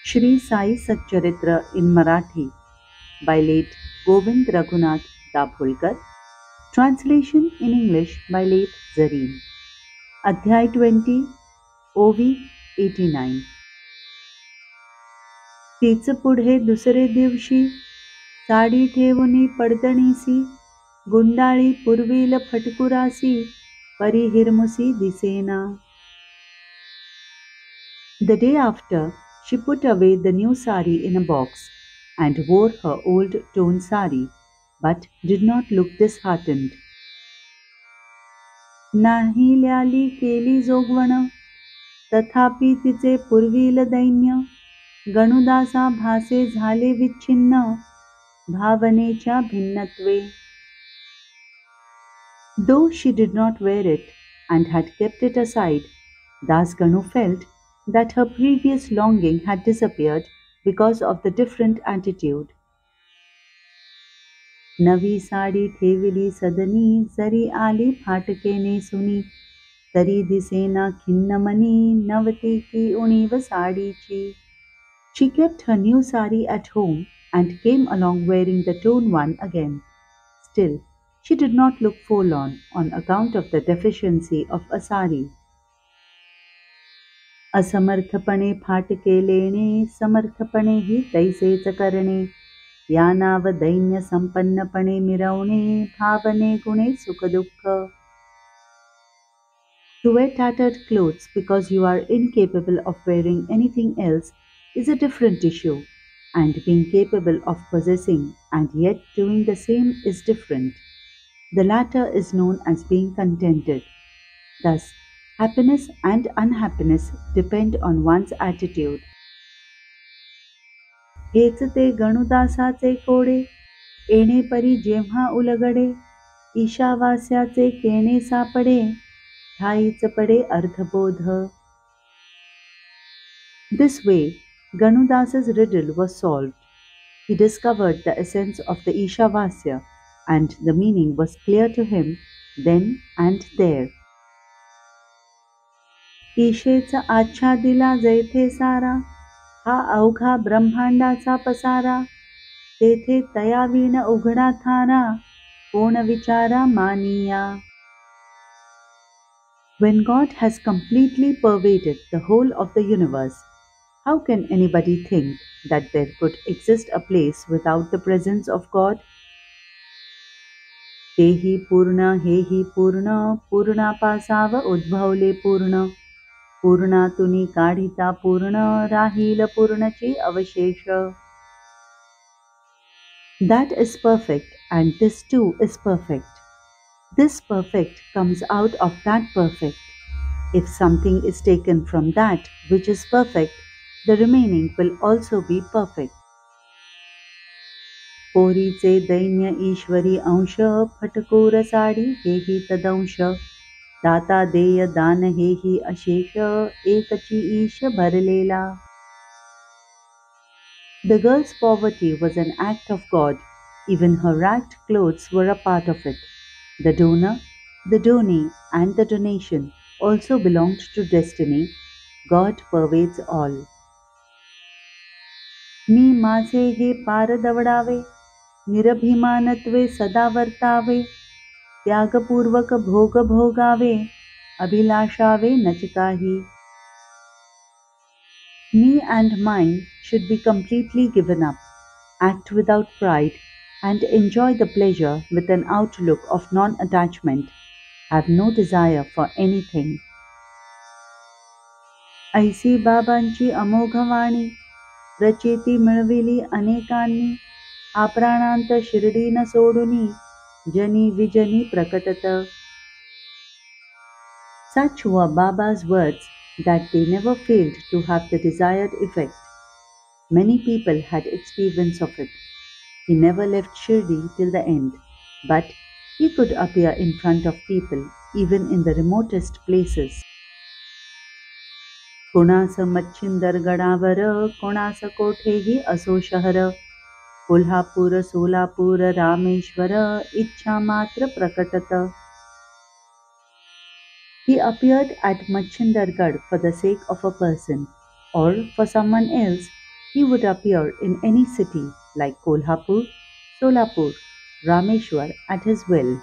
Shri Sai Satcharitra in Marathi by late Govind Raghunath Dabholkar. Translation in English by late Zareen. Adhyay 20, ओवी 89. तीच पुढे दुसरे दिवशी साडी ठेवुनी पडतणीसी गुंडाळी पूर्वील फटकुरासी परी हिरमुसी Dsena. The day after, she put away the new sari in a box and wore her old torn sari, but did not look disheartened. नाही ल्याली केली जोगवण, तथापि तिचे पूर्वील दैन्य गणुदासा भासे झाले विच्छिन्न भावनेच्या भिन्नत्वे. Though she did not wear it and had kept it aside, Das Ganu felt that her previous longing had disappeared because of the different attitude. नवी साडी ठेविली सदनी जरी आली फाटके नेसुनी तरी दिसेना खिन्न मनी नवती की उणीव साडीची. She kept her new sari at home and came along wearing the torn one again. Still, she did not look forlorn on account of the deficiency of a sari. असमर्थपणे फाटके लेणे समर्थपणे ही तैसेच करणे या नाव दैन्य संपन्नपणे मिरवणे भावने गुणे सुखदुःख. To wear tattered clothes because you are incapable of wearing anything else is a different issue, and being capable of possessing and yet doing the same is different. The latter is known as being contented. Thus, happiness and unhappiness depend on one's attitude. हेच ते गणुदासाचे कोडे येणे परी जेव्हा उलगडे ईशावास्याचे केणे सापडे ठाईच पडे अर्थबोध. This way, Ganudasa's riddle was solved. He discovered the essence of the Ishavasya, and the meaning was clear to him then and there. ईशेचा आच्छादिला जैथे सारा हा अवघा ब्रह्मांडाचा पसारा तेथे तयावीण उघडा थारा कोण विचारा मानिया. When God has completely pervaded the whole of the universe, how can anybody think that there could exist a place without the presence of God? तेही पूर्ण हेही पूर्ण पूर्णापासाव उद्भवले पूर्ण पूर्णातुनी काढिता पूर्ण राहील पूर्णची अवशेष. That is perfect, and this too is perfect. This perfect comes out of that perfect. If something is taken from that which is perfect, the remaining will also be perfect. पोरीचे दैन्य ईश्वरी अंश फटकोर साडी हेही तदंश दाता देय दान हेही अशेष एकची ईश भरलेला. The girl's poverty was an act of God. Even her ragged clothes were a part of it. The donor, the donee, and the donation also belonged to destiny. God pervades all. मी माझे हे पार दवडावे निरभिमानत्वे सदा वर्तावे त्यागपूर्वक भोग भोगावे अभिलाषावे नच काही. Me and mine should be completely given up, act without pride, and enjoy the pleasure with an outlook of non-attachment, have no desire for anything. ऐसी बाबांची अमोघ वाणी प्रचिती मिळविली अनेकांनी आप्राणांत शिर्डी न सोडुनी जनी विजनी प्रकटत. Such were Baba's words that they never failed to have the desired effect. Many people had experience of it. He never left Shirdi till the end, but he could appear in front of people even in the remotest places. कोणास मच्छिंदर गडावर कोणास कोठेही असो शहर कोल्हापूर सोलापूर रामेश्वर इच्छा मात्र प्रकटत. He appeared at Machindargarh for the sake of a person or for someone else He would appear in any city like Kolhapur, Solapur, Rameshwar at his will.